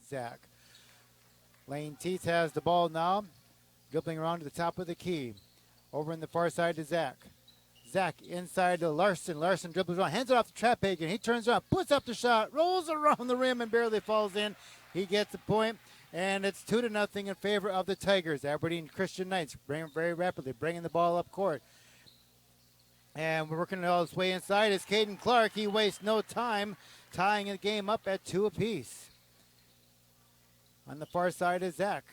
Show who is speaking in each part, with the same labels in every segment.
Speaker 1: Zach. Lane Teets has the ball now, dribbling around to the top of the key. Over in the far side to Zach. Zach inside to Larson. Larson dribbles around, hands it off to Traphagen. He turns around, puts up the shot, rolls around the rim and barely falls in. He gets the point, and it's 2-0 in favor of the Tigers. Aberdeen Christian Knights bring very rapidly, bringing the ball up court. And we're working all his way inside. It's Caden Clark. He wastes no time, tying the game up at 2 apiece. On the far side is Zach.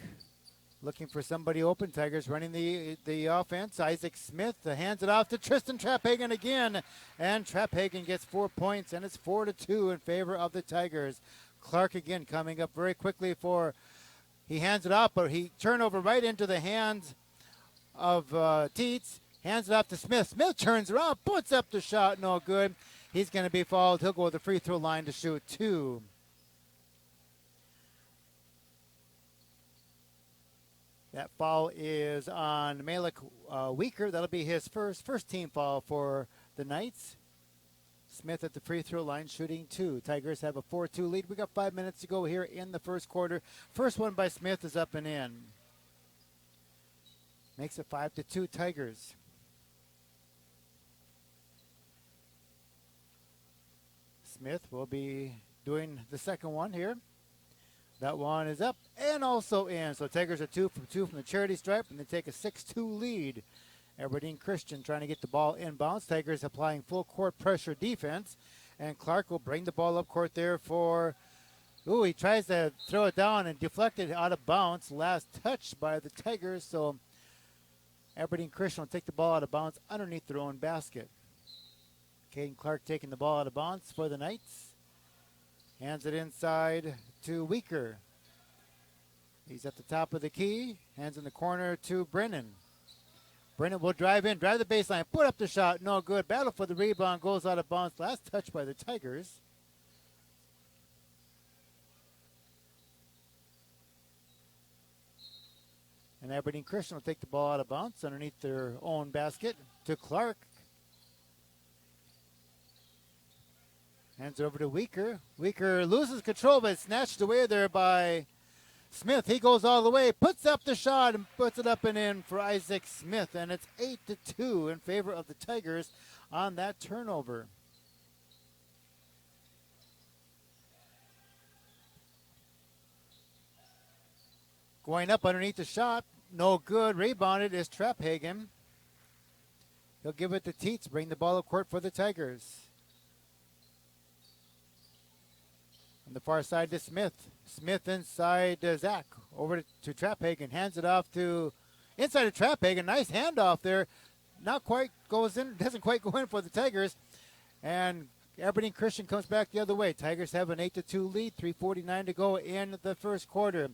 Speaker 1: Looking for somebody open. Tigers running the offense. Isaac Smith hands it off to Tristan Traphagen again. And Traphagen gets 4 points, and it's 4-2 in favor of the Tigers. Clark again coming up very quickly he hands it off, but he turnover right into the hands of Teets. Hands it off to Smith. Smith turns around, puts up the shot, no good. He's going to be fouled. He'll go to the free throw line to shoot 2. That foul is on Malik Weaker. That'll be his first team foul for the Knights. Smith at the free throw line shooting 2. Tigers have a 4-2 lead. We got 5 minutes to go here in the first quarter. First one by Smith is up and in. Makes it 5-2 Tigers. Smith will be doing the second one here. That one is up and also in. So Tigers are 2 from 2 from the charity stripe, and they take a 6-2 lead. Aberdeen Christian trying to get the ball inbounds. Tigers applying full court pressure defense. And Clark will bring the ball up court there for, he tries to throw it down and deflect it out of bounds. Last touch by the Tigers. So Aberdeen Christian will take the ball out of bounds underneath their own basket. Caden Clark taking the ball out of bounds for the Knights. Hands it inside to Weaker. He's at the top of the key. Hands in the corner to Brennan. Brennan will drive the baseline, put up the shot, no good. Battle for the rebound, goes out of bounds. Last touch by the Tigers. And Aberdeen Christian will take the ball out of bounds underneath their own basket to Clark. Hands it over to Weaker. Weaker loses control, but it's snatched away there by Smith. He goes all the way, puts up the shot, and puts it up and in for Isaac Smith. And it's 8-2 in favor of the Tigers on that turnover. Going up underneath the shot, no good. Rebounded is Traphagen. He'll give it to Teets, bring the ball up court for the Tigers. On the far side to Smith. Smith inside Zach. Over to Traphagen. Hands it off to inside of Traphagen. Nice handoff there. Not quite goes in. Doesn't quite go in for the Tigers. And Aberdeen Christian comes back the other way. Tigers have an 8-2 lead. 3:49 to go in the first quarter.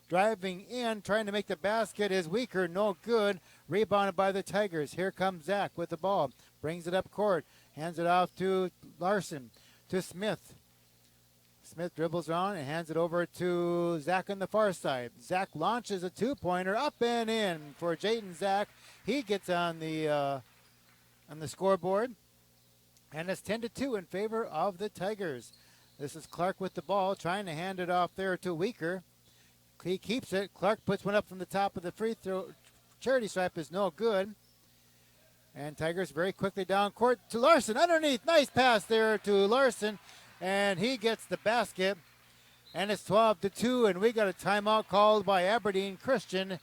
Speaker 1: Driving in, trying to make the basket is Weaker. No good. Rebounded by the Tigers. Here comes Zach with the ball. Brings it up court. Hands it off to Larson. To Smith. Smith dribbles around and hands it over to Zach on the far side. Zach launches a two-pointer up and in for Jaden Zach. He gets on the scoreboard. And it's 10-2 in favor of the Tigers. This is Clark with the ball, trying to hand it off there to Weaker. He keeps it. Clark puts one up from the top of the free throw. Charity stripe is no good. And Tigers very quickly down court to Larson. Underneath, nice pass there to Larson. And he gets the basket. And it's 12-2, and we got a timeout called by Aberdeen Christian.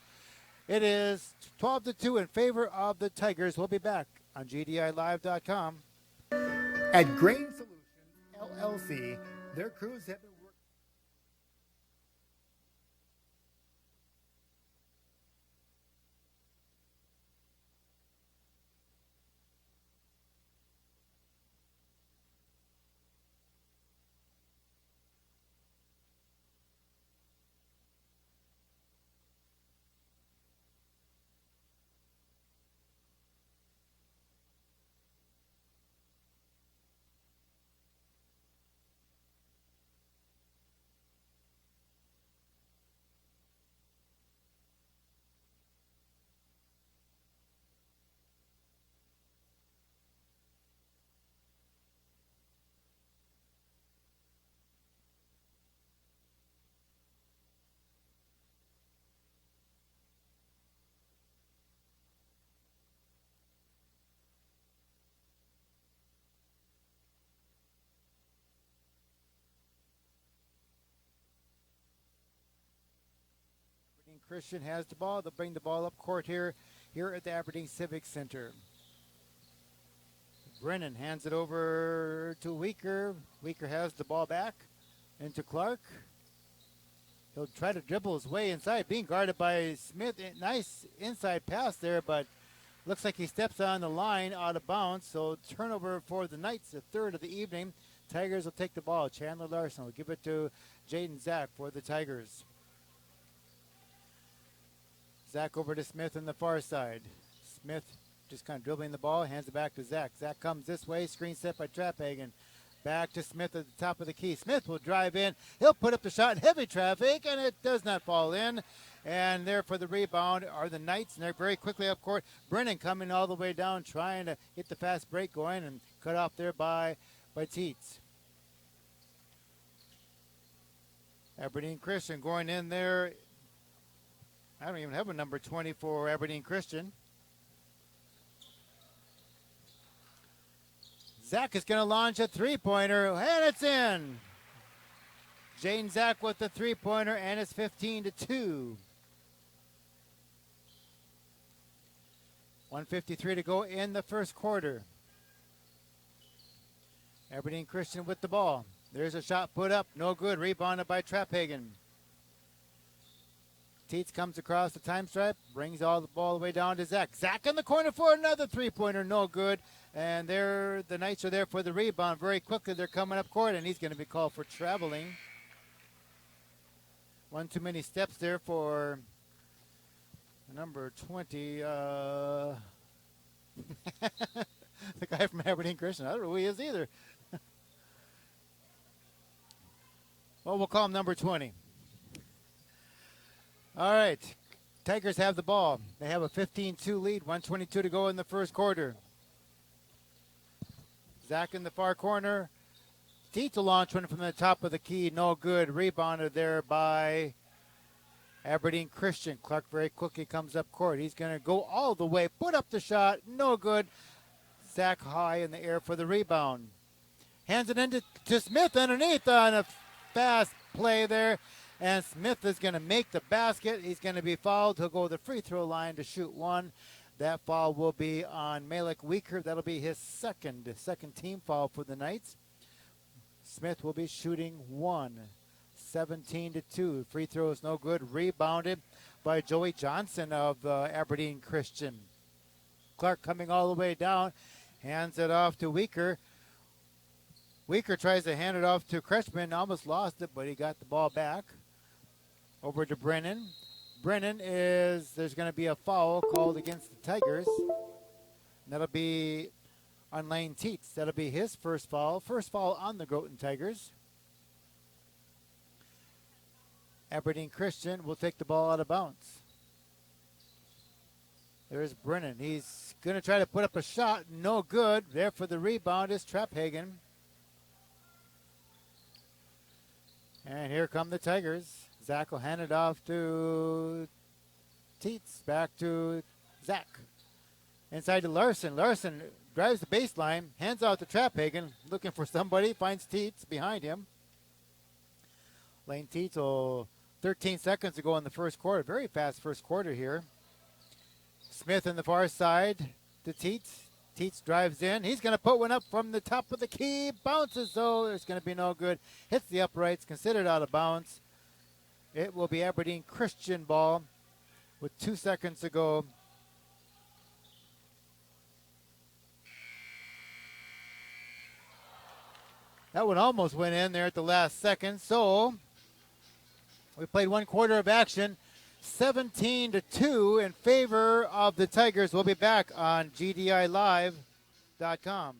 Speaker 1: It is 12-2 in favor of the Tigers. We'll be back on GDILive.com. At Grain Solutions, LLC, their crews have been Aberdeen Christian has the ball. They'll bring the ball up court here at the Aberdeen Civic Center. Brennan hands it over to Weaker. Weaker has the ball back into Clark. He'll try to dribble his way inside, being guarded by Smith. Nice inside pass there, but looks like he steps on the line out of bounds. So turnover for the Knights, the third of the evening. Tigers will take the ball. Chandler Larson will give it to Jaden Zach for the Tigers. Zach over to Smith on the far side. Smith just kind of dribbling the ball, hands it back to Zach. Zach comes this way, screen set by Traphagen. Back to Smith at the top of the key. Smith will drive in. He'll put up the shot in heavy traffic, and it does not fall in. And there for the rebound are the Knights, and they're very quickly up court. Brennan coming all the way down, trying to get the fast break going, and cut off there by Teets. Aberdeen Christian going in there. I don't even have a number 20 for Aberdeen Christian. Zach is going to launch a three-pointer, and it's in. Jaden Zach with the three-pointer, and it's 15-2. 1:53 to go in the first quarter. Aberdeen Christian with the ball. There's a shot put up, no good. Rebounded by Traphagen. Teets comes across the time stripe, brings all the ball the way down to Zach. Zach in the corner for another three-pointer, no good. And there, the Knights are there for the rebound. Very quickly, they're coming up court, and he's going to be called for traveling. One too many steps there for number 20. The guy from Aberdeen Christian. I don't know who he is either. Well, we'll call him number 20. All right. Tigers have the ball. They have a 15-2 lead. 1:22 to go in the first quarter. Zach in the far corner. Teets will launch one from the top of the key. No good. Rebounded there by Aberdeen Christian. Clark very quickly comes up court. He's going to go all the way. Put up the shot. No good. Zach high in the air for the rebound. Hands it into Smith underneath on a fast play there. And Smith is going to make the basket. He's going to be fouled. He'll go to the free throw line to shoot one. That foul will be on Malik Weaker. That'll be his second team foul for the Knights. Smith will be shooting one. 17-2. Free throw is no good. Rebounded by Joey Johnson of Aberdeen Christian. Clark coming all the way down. Hands it off to Weaker. Weaker tries to hand it off to Kretschmann. Almost lost it, but he got the ball back. Over to Brennan. There's going to be a foul called against the Tigers. And that'll be on Lane Teets. That'll be his first foul. First foul on the Groton Tigers. Aberdeen Christian will take the ball out of bounds. There's Brennan. He's going to try to put up a shot. No good. There for the rebound is Traphagen. And here come the Tigers. Zach will hand it off to Teets. Back to Zach. Inside to Larson. Larson drives the baseline. Hands out to Traphagen. Looking for somebody. Finds Teets behind him. Lane Teets will 13 seconds to go in the first quarter. Very fast first quarter here. Smith on the far side to Teets. Teets drives in. He's going to put one up from the top of the key. Bounces, though. There's going to be no good. Hits the uprights. Considered out of bounds. It will be Aberdeen Christian ball with 2 seconds to go. That one almost went in there at the last second. So we played one quarter of action. 17-2 in favor of the Tigers. We'll be back on GDILive.com.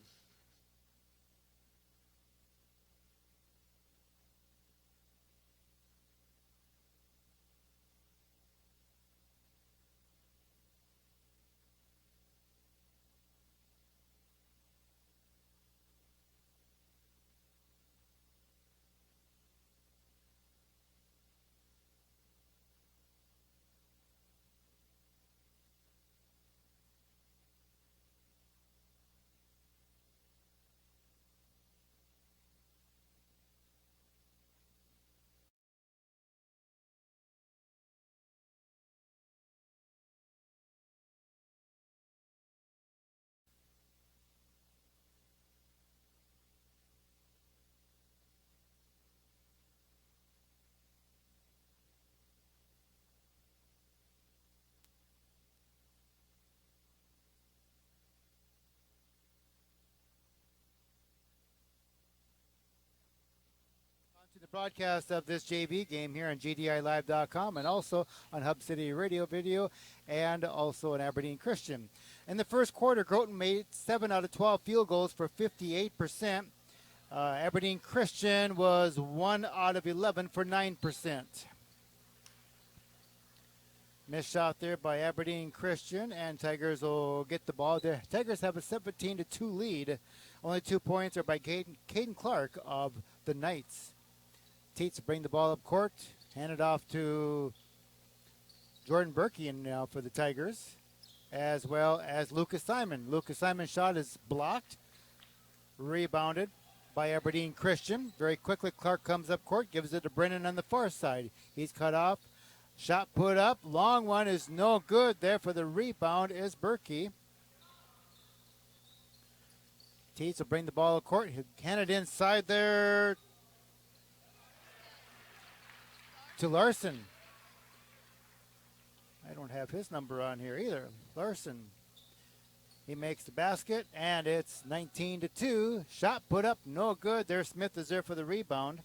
Speaker 1: Broadcast of this JV game here on GDILive.com and also on Hub City Radio Video and also on Aberdeen Christian. In the first quarter, Groton made 7 out of 12 field goals for 58%. Aberdeen Christian was 1 out of 11 for 9%. Missed shot there by Aberdeen Christian, and Tigers will get the ball. The Tigers have a 17-2 lead. Only 2 points are by Caden Clark of the Knights. Teets bring the ball up court, hand it off to Jordan Berkey now for the Tigers, as well as Lucas Simon. Lucas Simon's shot is blocked, rebounded by Aberdeen Christian. Very quickly, Clark comes up court, gives it to Brennan on the far side. He's cut off. Shot put up. Long one is no good there for the rebound is Berkey. Teets will bring the ball up court. He'll hand it inside there to Larson. I don't have his number on here either. Larson. He makes the basket, and it's 19-2. Shot put up, no good. There, Smith is there for the rebound.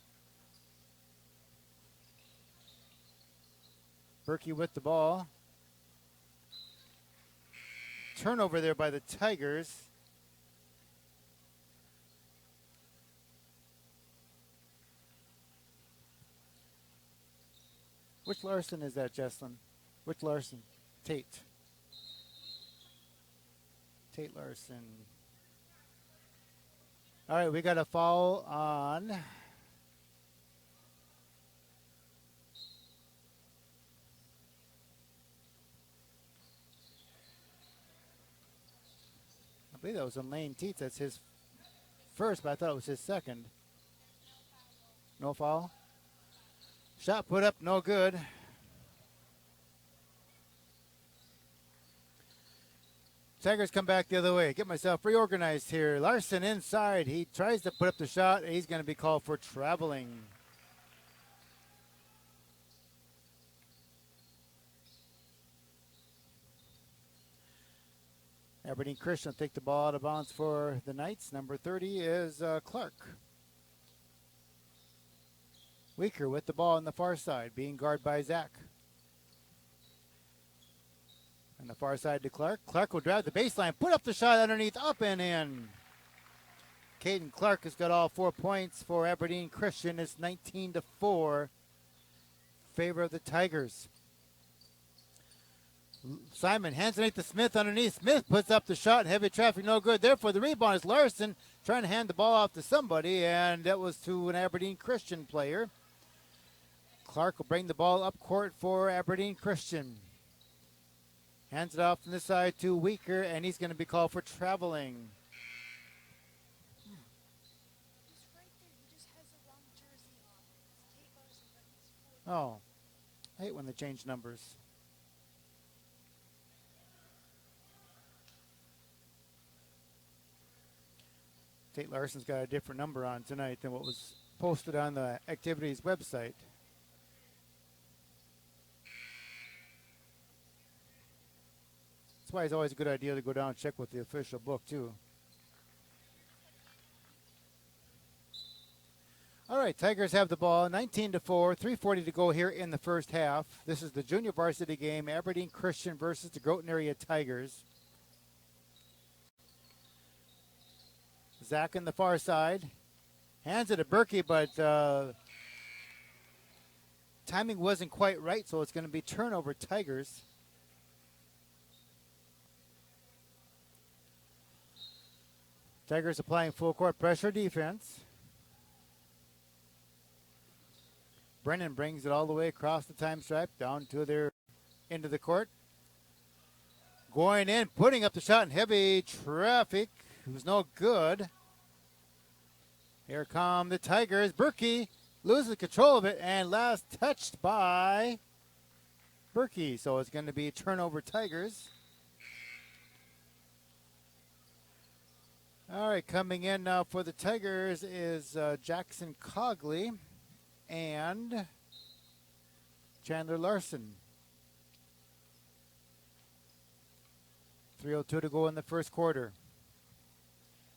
Speaker 1: Berkey with the ball. Turnover there by the Tigers. Which Larson is that, Jesslyn? Which Larson? Tate Larson. All right, we got a foul on I believe that was on Lane Teets. That's his first, but I thought it was his second. No foul. Shot put up, no good. Tigers come back the other way. Get myself reorganized here. Larson inside. He tries to put up the shot. He's going to be called for traveling. Aberdeen Christian will take the ball out of bounds for the Knights. Number 30 is Clark. Weaker with the ball on the far side, being guarded by Zach. On the far side to Clark. Clark will drive the baseline, put up the shot underneath, up and in. Caden Clark has got all 4 points for Aberdeen Christian. It's 19-4. Favor of the Tigers. Simon hands it to Smith underneath. Smith puts up the shot. Heavy traffic, no good. Therefore, the rebound is Larson trying to hand the ball off to somebody, and that was to an Aberdeen Christian player. Clark will bring the ball up court for Aberdeen Christian. Hands it off from this side to Weaker, and he's going to be called for traveling.
Speaker 2: He's right there. He just has the wrong jersey on. It's Tate Larson, but he's 40.
Speaker 1: Oh, I hate when they change numbers. Tate Larson's got a different number on tonight than what was posted on the activities website. That's why it's always a good idea to go down and check with the official book, too. All right, Tigers have the ball, 19-4, 3:40 to go here in the first half. This is the junior varsity game, Aberdeen Christian versus the Groton area Tigers. Zach on the far side. Hands it to Berkey, but timing wasn't quite right, so it's going to be turnover Tigers. Tigers applying full court pressure defense. Brennan brings it all the way across the time stripe down to their into the court. Going in, putting up the shot in heavy traffic. It was no good. Here come the Tigers. Berkey loses control of it and last touched by Berkey. So it's going to be turnover Tigers. All right, coming in now for the Tigers is Jackson Cogley and Chandler Larson. 3:02 to go in the first quarter.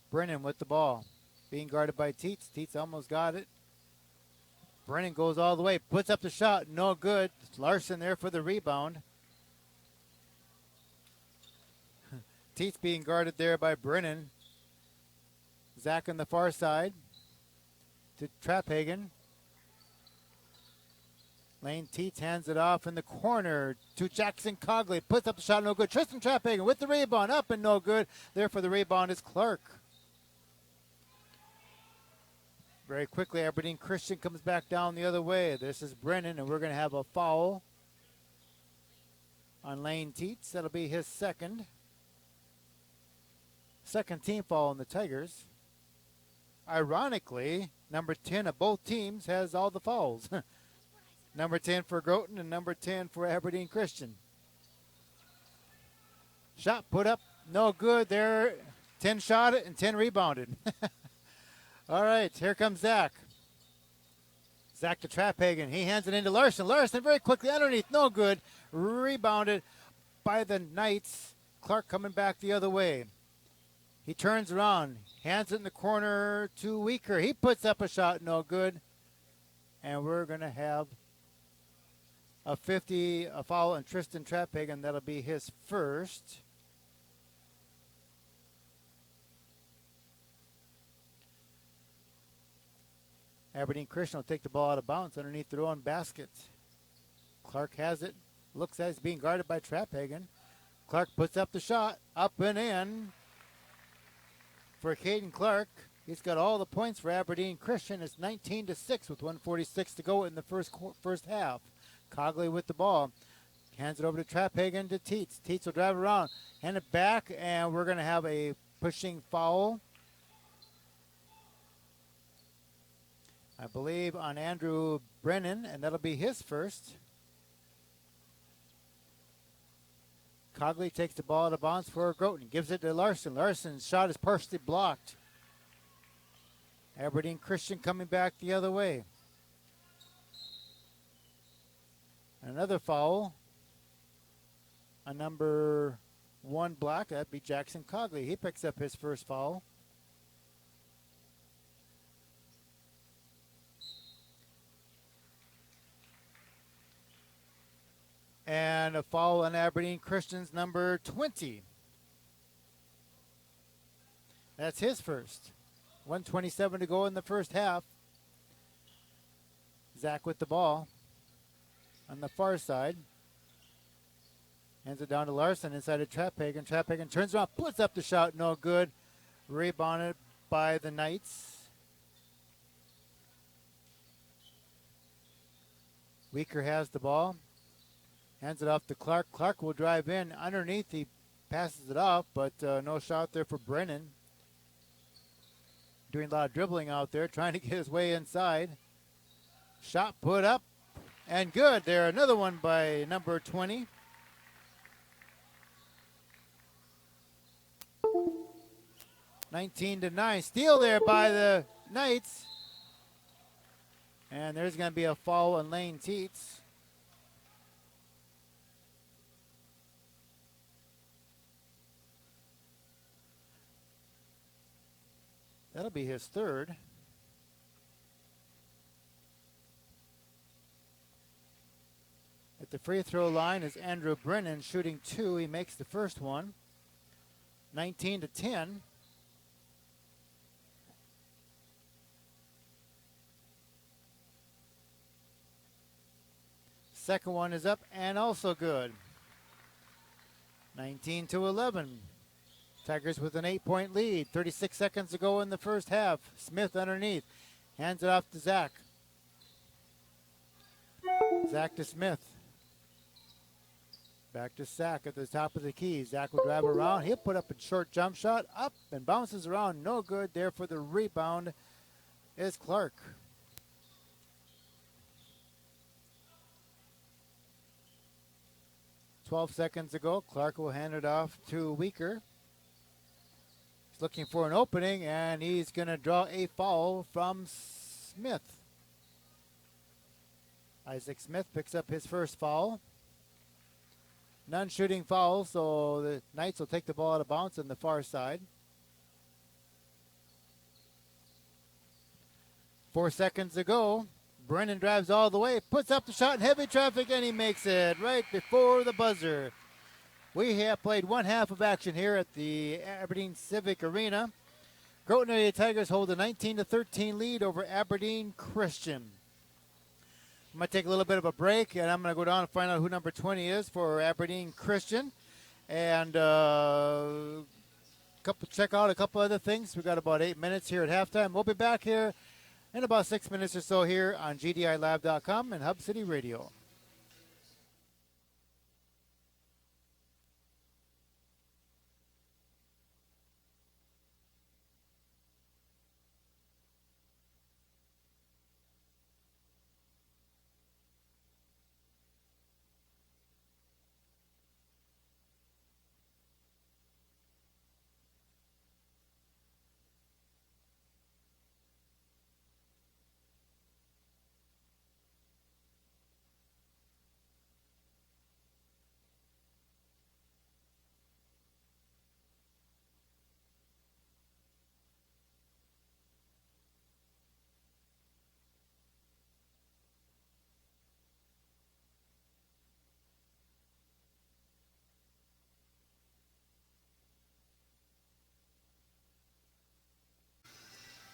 Speaker 1: Brennan with the ball. Being guarded by Teets. Teets almost got it. Brennan goes all the way, puts up the shot, no good. Larson there for the rebound. Teets being guarded there by Brennan. Zach on the far side to Traphagen. Lane Teets hands it off in the corner to Jackson Cogley. Puts up the shot, no good. Tristan Traphagen with the rebound, up and no good. There for the rebound is Clark. Very quickly, Aberdeen Christian comes back down the other way. This is Brennan, and we're going to have a foul on Lane Teets. That'll be his second team foul on the Tigers. Ironically, number 10 of both teams has all the fouls. Number 10 for Groton and number 10 for Aberdeen Christian. Shot put up, no good there. 10 shot it and 10 rebounded. All right, here comes Zach. Zach to Traphagen. He hands it into Larson. Larson very quickly underneath, no good. Rebounded by the Knights. Clark coming back the other way. He turns around, hands it in the corner to Weaker. He puts up a shot, no good. And we're going to have a foul on Tristan Traphagen. That'll be his first. Aberdeen Christian will take the ball out of bounds underneath their own basket. Clark has it. Looks as it's being guarded by Traphagen. Clark puts up the shot. Up and in for Caden Clark. He's got all the points for Aberdeen Christian. It's 19-6 with 1:46 to go in the first half. Cogley with the ball. Hands it over to Traphagen to Teets. Teets will drive around. Hand it back, and we're going to have a pushing foul, I believe, on Andrew Brennan, and that'll be his first. Cogley takes the ball out of bounds for Groton. Gives it to Larson. Larson's shot is partially blocked. Aberdeen Christian coming back the other way. Another foul on number 1 block. That'd be Jackson Cogley. He picks up his first foul. And a foul on Aberdeen Christian's number 20. That's his first. 1:27 to go in the first half. Zach with the ball on the far side. Hands it down to Larson inside of Traphagen. Traphagen turns around, puts up the shot, no good. Rebounded by the Knights. Weaker has the ball. Hands it off to Clark. Clark will drive in underneath. He passes it off, but no shot there for Brennan. Doing a lot of dribbling out there, trying to get his way inside. Shot put up and good there. Another one by number 20. (19-9). Steal there by the Knights. And there's going to be a foul on Lane Teets. That'll be his third. At the free throw line is Andrew Brennan shooting 2. He makes the first one. 19-10. Second one is up and also good. 19-11. Tigers with an 8-point lead. 36 seconds to go in the first half. Smith underneath. Hands it off to Zach. Zach to Smith. Back to Zach at the top of the key. Zach will drive around. He'll put up a short jump shot. Up and bounces around. No good there for the rebound is Clark. .12 seconds to go. Clark will hand it off to Weaker. He's looking for an opening, and he's going to draw a foul from Smith. Isaac Smith picks up his first foul. None shooting fouls, so the Knights will take the ball out of bounds on the far side. 4 seconds to go. Brennan drives all the way, puts up the shot in heavy traffic, and he makes it right before the buzzer. We have played one half of action here at the Aberdeen Civic Arena. Groton Area Tigers hold a 19-13 lead over Aberdeen Christian. I'm going to take a little bit of a break, and I'm going to go down and find out who number 20 is for Aberdeen Christian. And check out a couple other things. We've got about 8 minutes here at halftime. We'll be back here in about 6 minutes or so here on GDILive.com and Hub City Radio.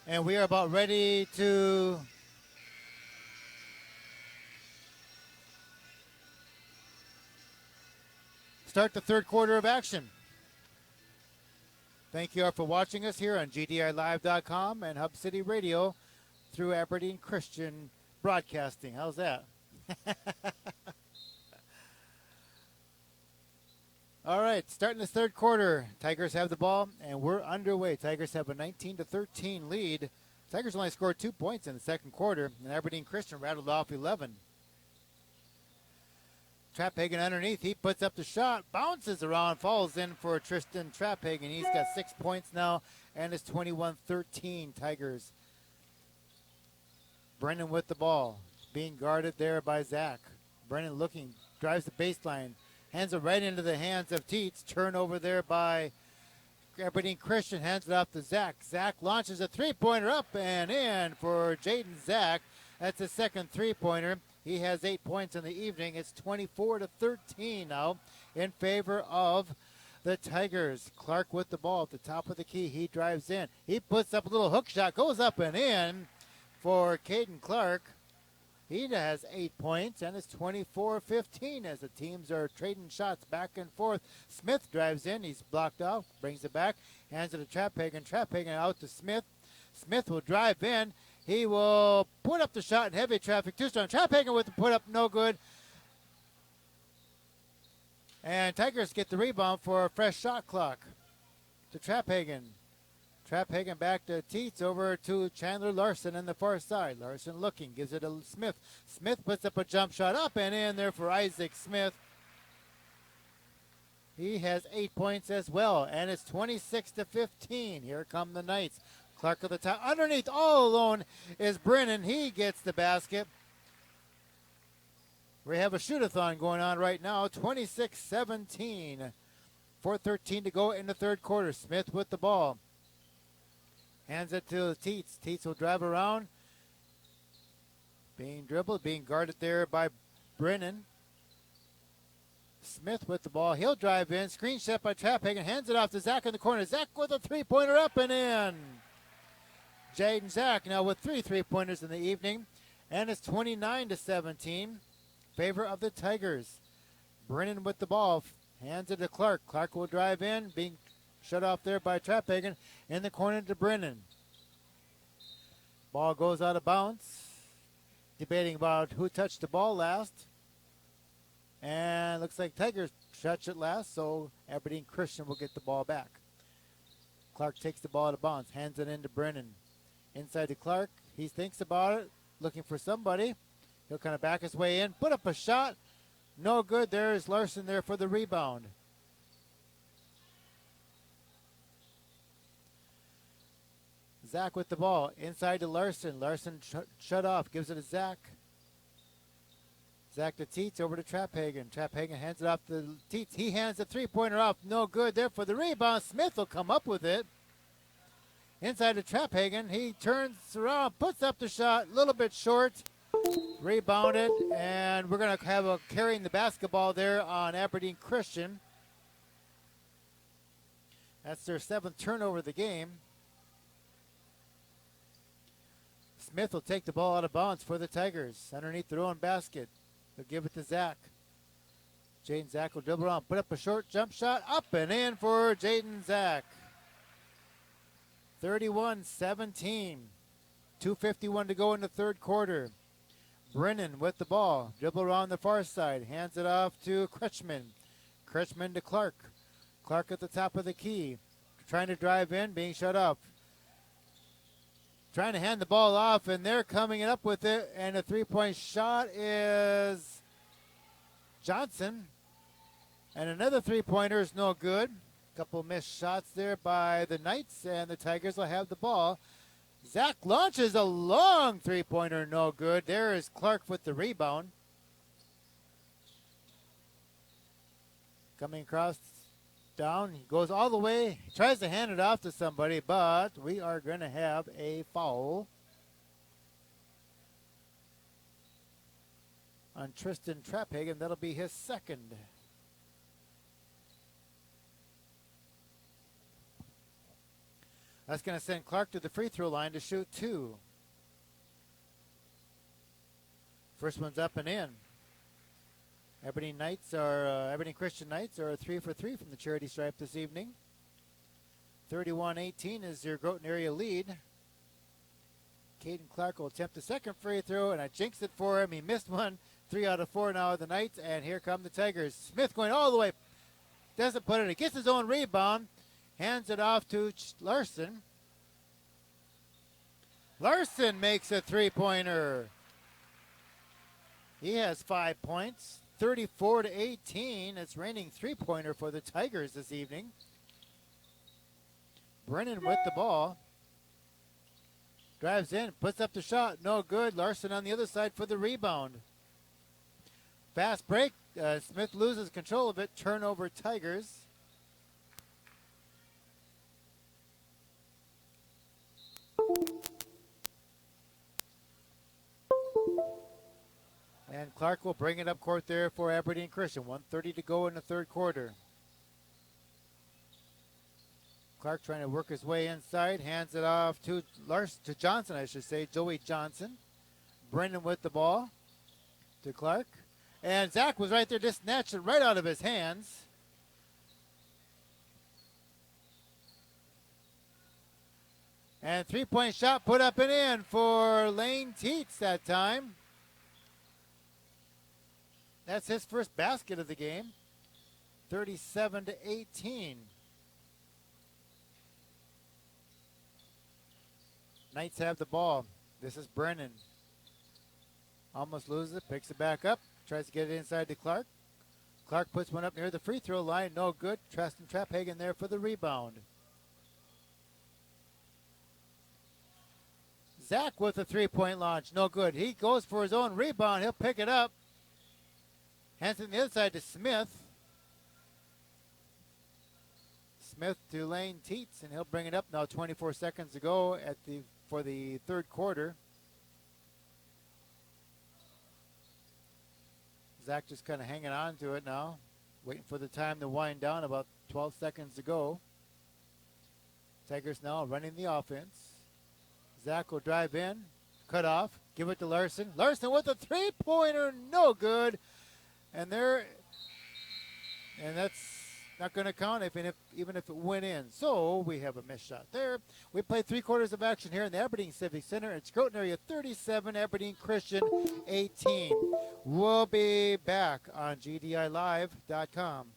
Speaker 1: And we are about ready to start the third quarter of action. Thank you all for watching us here on GDILive.com and Hub City Radio through Aberdeen Christian Broadcasting. How's that? All right, starting this third quarter. Tigers have the ball, and we're underway. Tigers have a 19-13 lead. Tigers only scored 2 points in the second quarter, and Aberdeen Christian rattled off 11. Traphagen underneath. He puts up the shot, bounces around, falls in for Tristan Traphagen. He's got 6 points now, and it's 21-13 Tigers. Brennan with the ball, being guarded there by Zach. Brennan looking, drives the baseline. Hands it right into the hands of Teets. Turnover there by Aberdeen Christian. Hands it off to Zach. Zach launches a three-pointer up and in for Jaden Zach. That's his second three-pointer. He has 8 points in the evening. It's 24-13 now in favor of the Tigers. Clark with the ball at the top of the key. He drives in. He puts up a little hook shot. Goes up and in for Caden Clark. He has 8 points, and it's 24-15 as the teams are trading shots back and forth. Smith drives in. He's blocked off, brings it back, hands it to Traphagen. Traphagen out to Smith. Smith will drive in. He will put up the shot in heavy traffic. Too strong. Traphagen with the put up, no good. And Tigers get the rebound for a fresh shot clock to Traphagen. Traphagen back to Teets, over to Chandler Larson on the far side. Larson looking, gives it to Smith. Smith puts up a jump shot up and in there for Isaac Smith. He has 8 points as well, and it's 26-15. Here come the Knights. Clark at the top. Underneath, all alone, is Brennan. He gets the basket. We have a shoot-a-thon going on right now, 26-17. 4:13 to go in the third quarter. Smith with the ball. Hands it to Teets. Teets will drive around. Being dribbled, being guarded there by Brennan. Smith with the ball. He'll drive in. Screen shot by Traphagen. Hands it off to Zach in the corner. Zach with a three-pointer up and in. Jaden Zach now with 3 3-pointers in the evening. And it's 29-17. Favor of the Tigers. Brennan with the ball. Hands it to Clark. Clark will drive in. Being shut off there by Traphagen. In the corner to Brennan. Ball goes out of bounds. Debating about who touched the ball last. And looks like Tigers touched it last, so Aberdeen Christian will get the ball back. Clark takes the ball out of bounds. Hands it into Brennan. Inside to Clark. He thinks about it. Looking for somebody. He'll kind of back his way in. Put up a shot. No good. There's Larson there for the rebound. Zach with the ball. Inside to Larson. Larson shut off. Gives it to Zach. Zach to Teets. Over to Traphagen. Traphagen hands it off to Teets. He hands the three-pointer off. No good there for the rebound. Smith will come up with it. Inside to Traphagen. He turns around. Puts up the shot. A little bit short. Rebounded, and we're going to have a carrying the basketball there on Aberdeen Christian. That's their 7th turnover of the game. Smith will take the ball out of bounds for the Tigers. Underneath their own basket. They'll give it to Zach. Jaden Zach will dribble around, put up a short jump shot, up and in for Jaden Zach. 31-17. 2:51 to go in the third quarter. Brennan with the ball. Dribble around the far side. Hands it off to Kretschmann. Kretschmann to Clark. Clark at the top of the key. Trying to drive in, being shut off. Trying to hand the ball off, and they're coming up with it. And a three-point shot is Johnson. And another three-pointer is no good. Couple missed shots there by the Knights, and the Tigers will have the ball. Zach launches a long three-pointer, no good. There is Clark with the rebound. Coming across down, he goes all the way, he tries to hand it off to somebody, but we are going to have a foul on Tristan Traphagen. That'll be his second. That's going to send Clark to the free throw line to shoot 2. First one's up and in. Aberdeen Christian Knights are 3 for 3 from the charity stripe this evening. 31-18 is your Groton area lead. Caden Clark will attempt the second free throw, and I jinxed it for him. He missed one. 3 out of 4 now of the Knights, and here come the Tigers. Smith going all the way. Doesn't put it. He gets his own rebound. Hands it off to Larson. Larson makes a three-pointer. He has 5 points. 34-18. It's raining three-pointer for the Tigers this evening. Brennan with the ball. Drives in, puts up the shot. No good. Larson on the other side for the rebound. Fast break. Smith loses control of it. Turnover Tigers. And Clark will bring it up court there for Aberdeen Christian. 1:30 to go in the third quarter. Clark trying to work his way inside. Hands it off to Johnson, I should say. Joey Johnson. Brendan with the ball to Clark. And Zach was right there, just snatched it right out of his hands. And three-point shot put up and in for Lane Teets that time. That's his first basket of the game. 37-18. Knights have the ball. This is Brennan. Almost loses it, picks it back up, tries to get it inside to Clark. Clark puts one up near the free throw line, no good. Tristan Traphagen there for the rebound. Zach with a three-point launch, no good. He goes for his own rebound, he'll pick it up. Hands it on the other side to Smith. Smith to Lane Teets, and he'll bring it up now. 24 seconds to go for the third quarter. Zach just kind of hanging on to it now, waiting for the time to wind down. About 12 seconds to go. Tigers now running the offense. Zach will drive in, cut off, give it to Larson. Larson with a three-pointer, no good. And that's not going to count even if it went in. So we have a missed shot there. We played 3 quarters of action here in the Aberdeen Civic Center. It's Groton area 37, Aberdeen Christian 18. We'll be back on GDILive.com.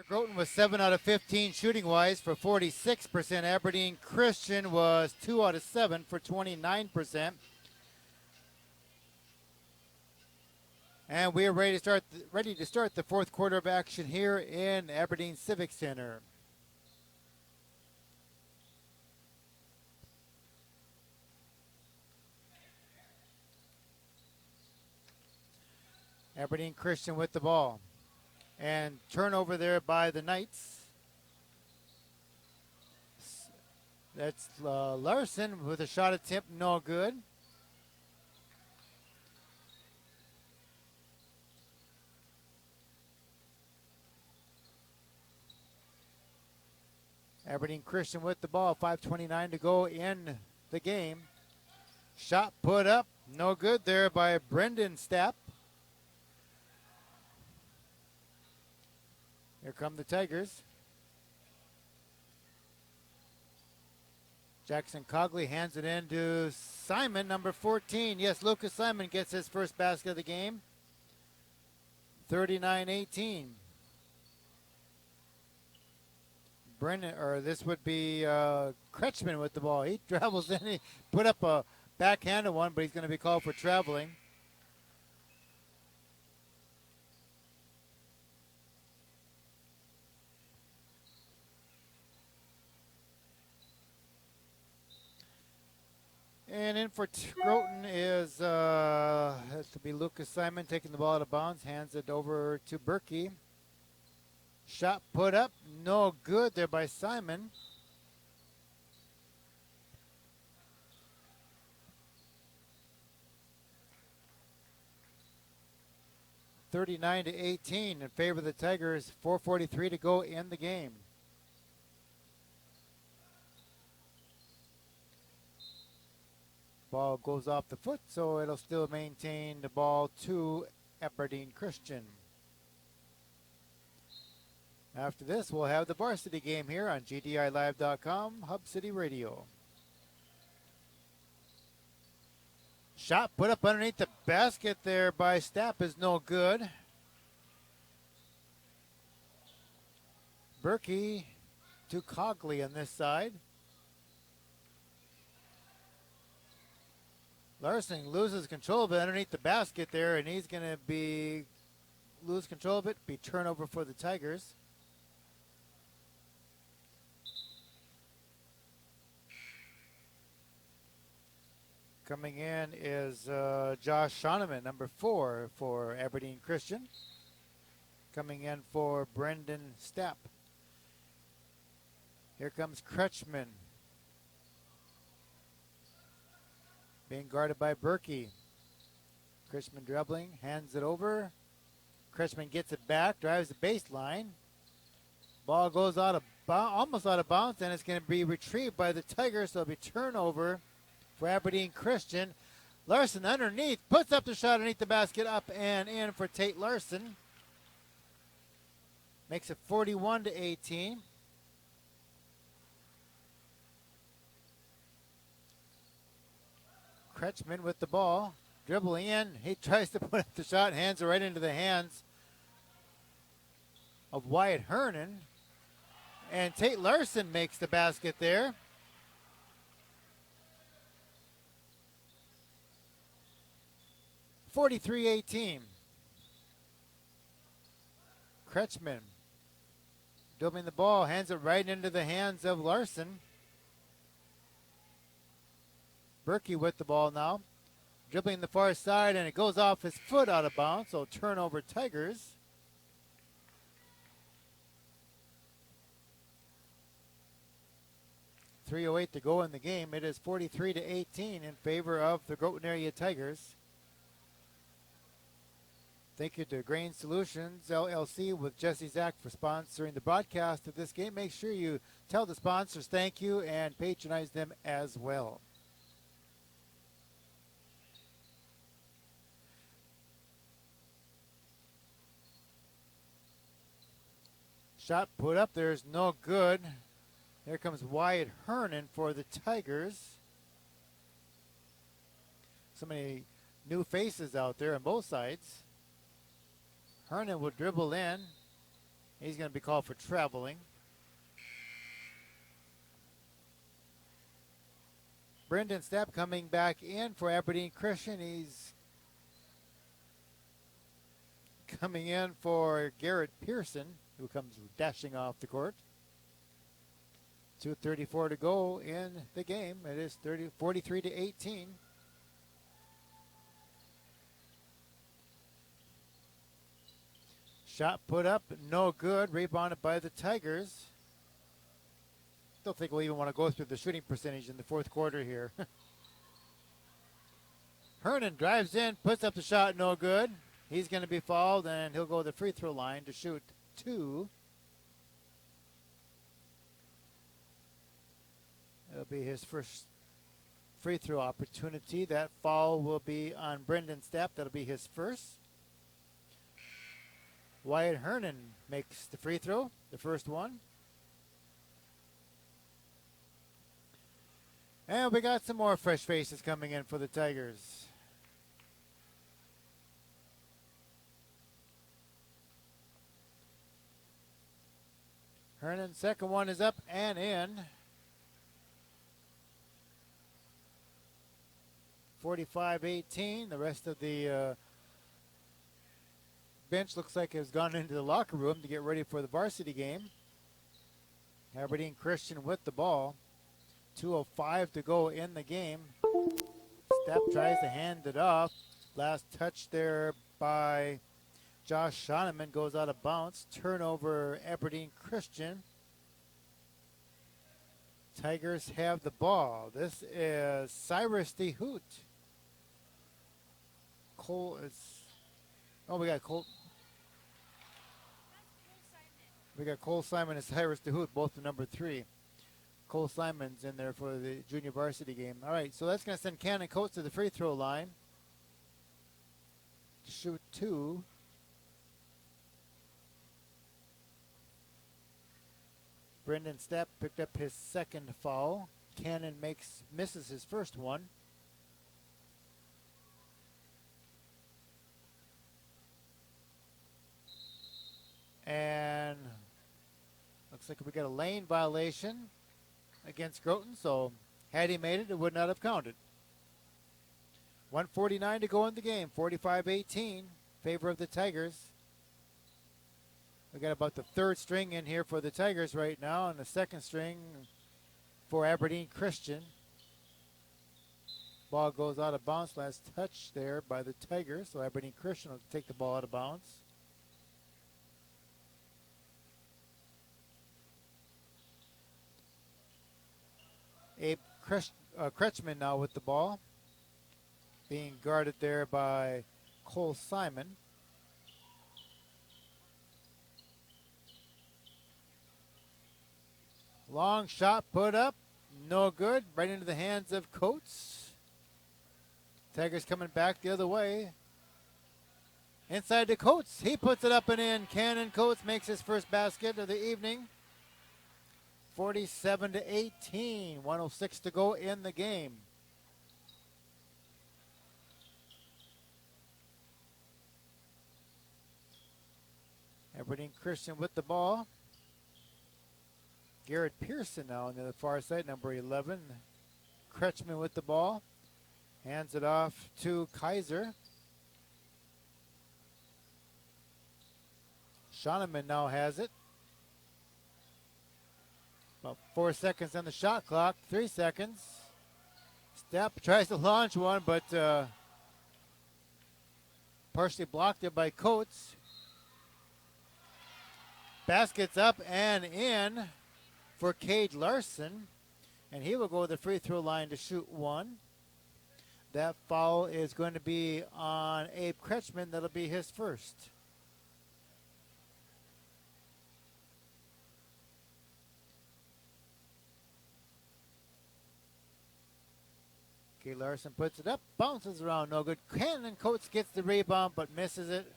Speaker 1: Groton was 7 out of 15 shooting wise for 46%. Aberdeen Christian was 2 out of 7 for 29%. And we are ready to start the fourth quarter of action here in Aberdeen Civic Center. Aberdeen Christian with the ball. And turnover there by the Knights. That's Larson with a shot attempt, no good. Aberdeen Christian with the ball, 5:29 to go in the game. Shot put up, no good there by Brendan Stapp. Here come the Tigers. Jackson Cogley hands it in to Simon, number 14. Yes, Lucas Simon gets his first basket of the game. 39-18. Brendan, or this would be Kretschmann with the ball. He travels in. He put up a backhanded one, but he's going to be called for traveling. And in for Groton is has to be Lucas Simon taking the ball out of bounds, hands it over to Berkey. Shot put up, no good there by Simon. (39-18) in favor of the Tigers. 4:43 to go in the game. Ball goes off the foot, so it'll still maintain the ball to Aberdeen Christian. After this, we'll have the varsity game here on GDILive.com, Hub City Radio. Shot put up underneath the basket there by Stapp is no good. Berkey to Cogley on this side. Larson loses control of it underneath the basket there, and he's going to lose control of it, be turnover for the Tigers. Coming in is Josh Shoneman, number 4 for Aberdeen Christian. Coming in for Brendan Stapp. Here comes Kretschmann. Being guarded by Berkey. Kretschmann dribbling, hands it over. Kretschmann gets it back, drives the baseline. Ball goes almost out of bounds, and it's going to be retrieved by the Tigers, so it'll be turnover for Aberdeen Christian. Larson underneath, puts up the shot underneath the basket, up and in for Tate Larson. Makes it 41-18. Kretschmann with the ball, dribbling in. He tries to put up the shot, hands it right into the hands of Wyatt Hernan. And Tate Larson makes the basket there. (43-18). Kretschmann dribbling the ball, hands it right into the hands of Larson. Berkey with the ball now, dribbling the far side, and it goes off his foot out of bounds, so turnover Tigers. .308 to go in the game. It is 43-18 in favor of the Groton Area Tigers. Thank you to Grain Solutions LLC with Jesse Zach for sponsoring the broadcast of this game. Make sure you tell the sponsors thank you and patronize them as well. Shot put up there is no good. Here comes Wyatt Hernan for the Tigers. So many new faces out there on both sides. Hernan will dribble in. He's going to be called for traveling. Brendan Stepp coming back in for Aberdeen Christian. He's coming in for Garrett Pearson, who comes dashing off the court. 2:34 to go in the game. It is 43 to 18. Shot put up, no good. Rebounded by the Tigers. Don't think we'll even want to go through the shooting percentage in the fourth quarter here. Hernan drives in, puts up the shot, no good. He's going to be fouled, and he'll go to the free throw line to shoot 2. It'll be his first free throw opportunity. That foul will be on Brendan Stepp. That'll be his first. Wyatt Hernan makes the free throw, the first one. And we got some more fresh faces coming in for the Tigers. Hernan, second one is up and in. 45-18. The rest of the bench looks like has gone into the locker room to get ready for the varsity game. Aberdeen Christian with the ball. 2:05 to go in the game. Stepp tries to hand it off. Last touch there by Josh Shoneman goes out of bounds. Turnover Aberdeen Christian. Tigers have the ball. This is Cyrus DeHoot. Cole is. Oh, we got Cole. We got Cole Simon and Cyrus DeHoot, both the number 3. Cole Simon's in there for the junior varsity game. All right, so that's going to send Cannon Coates to the free throw line to shoot 2. Brendan Stepp picked up his second foul. Cannon misses his first one. And looks like we got a lane violation against Groton, so had he made it, it would not have counted. 1:49 to go in the game, 45-18, favor of the Tigers. We got about the third string in here for the Tigers right now, and the second string for Aberdeen Christian. Ball goes out of bounds. Last touch there by the Tigers, so Aberdeen Christian will take the ball out of bounds. Abe Kretschmann now with the ball, being guarded there by Cole Simon. Long shot put up, no good, right into the hands of Coates. Tigers coming back the other way. Inside to Coates, he puts it up and in. Cannon Coates makes his first basket of the evening. 47-18, 1:06 to go in the game. Aberdeen Christian with the ball. Garrett Pearson now on the far side, number 11. Kretschmann with the ball. Hands it off to Kaiser. Shoneman now has it. About 4 seconds on the shot clock, 3 seconds. Stepp tries to launch one, but partially blocked it by Coates. Basket's up and in for Cade Larson, and he will go to the free throw line to shoot 1. That foul is going to be on Abe Kretschmann. That'll be his first. Cade Larson puts it up, bounces around, no good. Cannon Coates gets the rebound but misses it.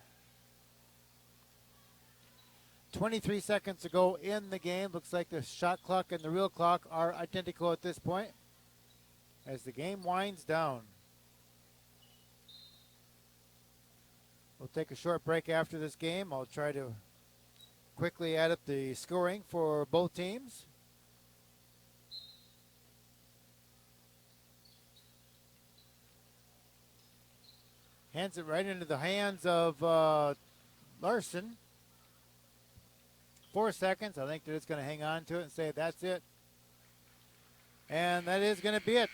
Speaker 1: 23 seconds to go in the game. Looks like the shot clock and the real clock are identical at this point as the game winds down. We'll take a short break after this game. I'll try to quickly add up the scoring for both teams. Hands it right into the hands of Larson. 4 seconds. I think they're just going to hang on to it and say that's it. And that is going to be it.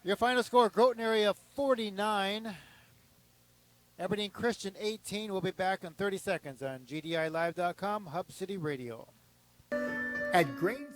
Speaker 1: Your final score, Groton area 49, Aberdeen Christian 18. We'll be back in 30 seconds on GDILive.com, Hub City Radio.
Speaker 3: At Grain